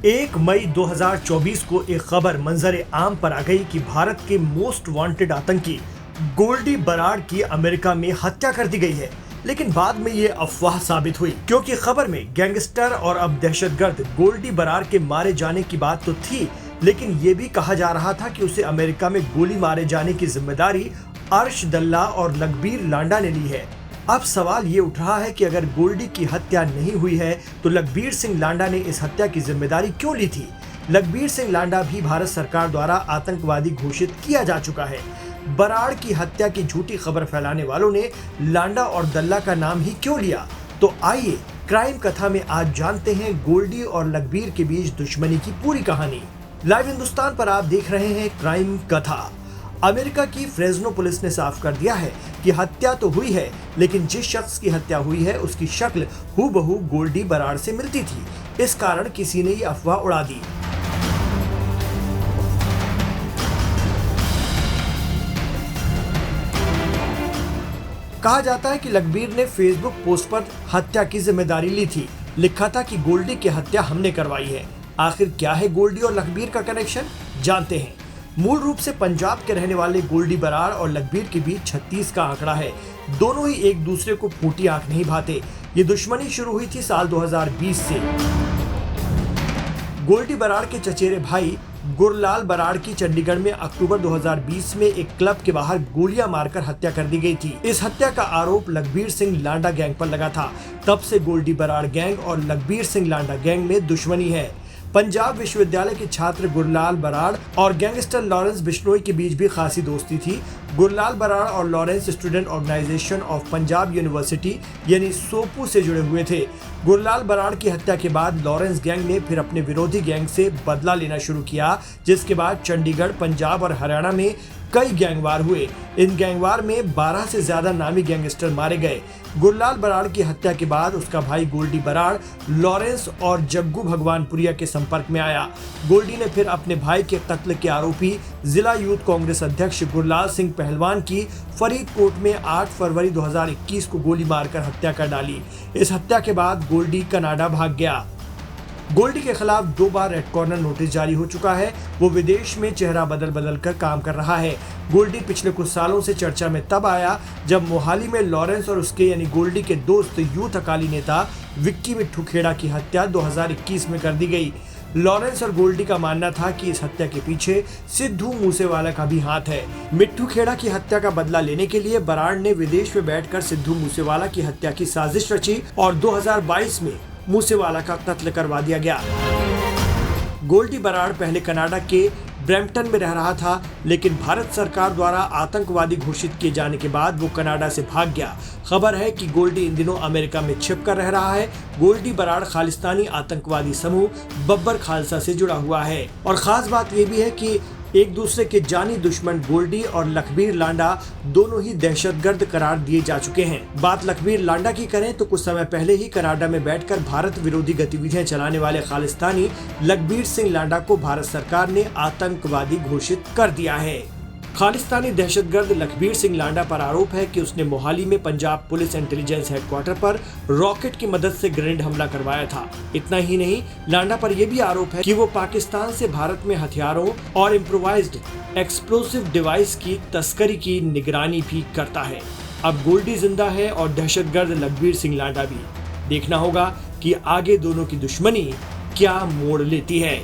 1 मई 2024 को एक खबर मंजर आम पर आ गई कि भारत के मोस्ट वांटेड आतंकी गोल्डी बराड़ की अमेरिका में हत्या कर दी गई है। लेकिन बाद में ये अफवाह साबित हुई, क्योंकि खबर में गैंगस्टर और अब दहशतगर्द गोल्डी बराड़ के मारे जाने की बात तो थी, लेकिन ये भी कहा जा रहा था कि उसे अमेरिका में गोली मारे जाने की जिम्मेदारी अर्श दल्ला और लखबीर लांडा ने ली है। अब सवाल ये उठ रहा है कि अगर गोल्डी की हत्या नहीं हुई है तो लखबीर सिंह लांडा ने इस हत्या की जिम्मेदारी क्यों ली थी। लखबीर सिंह लांडा भी भारत सरकार द्वारा आतंकवादी घोषित किया जा चुका है। बराड़ की हत्या की झूठी खबर फैलाने वालों ने लांडा और दल्ला का नाम ही क्यों लिया। तो आइए क्राइम कथा में आज जानते हैं गोल्डी और लखबीर के बीच दुश्मनी की पूरी कहानी। लाइव हिंदुस्तान पर आप देख रहे हैं क्राइम कथा। अमेरिका की फ्रेज़नो पुलिस ने साफ कर दिया है कि हत्या तो हुई है, लेकिन जिस शख्स की हत्या हुई है उसकी शक्ल हूबहू गोल्डी बराड़ से मिलती थी। इस कारण किसी ने ये अफवाह उड़ा दी। कहा जाता है कि लखबीर ने फेसबुक पोस्ट पर हत्या की जिम्मेदारी ली थी। लिखा था कि गोल्डी की हत्या हमने करवाई है। आखिर क्या है गोल्डी और लखबीर का कनेक्शन, जानते हैं। मूल रूप से पंजाब के रहने वाले गोल्डी बराड़ और लखबीर के बीच 36 का आंकड़ा है। दोनों ही एक दूसरे को फूटी आंख नहीं भाते। ये दुश्मनी शुरू हुई थी साल 2020 से। गोल्डी बराड़ के चचेरे भाई गुरलाल बराड़ की चंडीगढ़ में अक्टूबर 2020 में एक क्लब के बाहर गोलियां मारकर हत्या कर दी गई थी। इस हत्या का आरोप लखबीर सिंह लांडा गैंग पर लगा था। तब से गोल्डी बराड़ गैंग और लखबीर सिंह लांडा गैंग में दुश्मनी है। पंजाब विश्वविद्यालय के छात्र गुरलाल बराड़ और गैंगस्टर लॉरेंस बिश्नोई के बीच भी खासी दोस्ती थी। गुरलाल बराड़ और Lawrence student organisation of Punjab university यानी सोपू से जुड़े हुए थे। गुरलाल बराड़ की हत्या के बाद लॉरेंस गैंग ने फिर अपने विरोधी गैंग से बदला लेना शुरू किया, जिसके बाद चंडीगढ़, पंजाब और हरियाणा में कई गैंगवार हुए। इन गैंगवार में 12 से ज्यादा नामी गैंगस्टर मारे गए। गुरलाल बराड़ की हत्या के बाद उसका भाई गोल्डी बराड़ लॉरेंस और जग्गू भगवानपुरिया के संपर्क में आया। गोल्डी ने फिर अपने भाई के कत्ल के आरोपी जिला यूथ कांग्रेस अध्यक्ष गुरलाल सिंह पहलवान की फरीदकोट में 8 फरवरी 2021 को गोली मारकर हत्या कर डाली। इस हत्या के बाद गोल्डी कनाडा भाग गया। गोल्डी के खिलाफ 2 बार रेड कॉर्नर नोटिस जारी हो चुका है। वो विदेश में चेहरा बदल कर काम कर रहा है। गोल्डी पिछले कुछ सालों से चर्चा में तब आया जब मोहाली में लॉरेंस और उसके यानी गोल्डी के दोस्त यूथ अकाली नेता विक्की मिट्ठू खेड़ा की हत्या 2021 में कर दी गई। लॉरेंस और गोल्डी का मानना था कि इस हत्या के पीछे सिद्धू मूसेवाला का भी हाथ है। मिट्ठू खेड़ा की हत्या का बदला लेने के लिए बराड़ ने विदेश में बैठकर सिद्धू मूसेवाला की हत्या की साजिश रची और 2022 में मूसेवाला का कत्ल करवा दिया गया। गोल्डी बराड़ पहले कनाडा के ब्रैम्पटन में रह रहा था, लेकिन भारत सरकार द्वारा आतंकवादी घोषित किए जाने के बाद वो कनाडा से भाग गया। खबर है कि गोल्डी इन दिनों अमेरिका में छिप कर रह रहा है। गोल्डी बराड़ खालिस्तानी आतंकवादी समूह बब्बर खालसा से जुड़ा हुआ है। और खास बात ये भी है कि एक दूसरे के जानी दुश्मन गोल्डी और लखबीर लांडा दोनों ही दहशतगर्द करार दिए जा चुके हैं। बात लखबीर लांडा की करें तो कुछ समय पहले ही कनाडा में बैठकर भारत विरोधी गतिविधियां चलाने वाले खालिस्तानी लखबीर सिंह लांडा को भारत सरकार ने आतंकवादी घोषित कर दिया है। खालिस्तानी दहशतगर्द लखबीर सिंह लांडा पर आरोप है कि उसने मोहाली में पंजाब पुलिस इंटेलिजेंस हेडक्वार्टर पर रॉकेट की मदद से ग्रेनेड हमला करवाया था। इतना ही नहीं, लांडा पर यह भी आरोप है कि वो पाकिस्तान से भारत में हथियारों और इम्प्रोवाइज्ड एक्सप्लोसिव डिवाइस की तस्करी की निगरानी भी करता है। अब गोल्डी जिंदा है और दहशतगर्द लखबीर सिंह लांडा भी। देखना होगा कि आगे दोनों की दुश्मनी क्या मोड़ लेती है।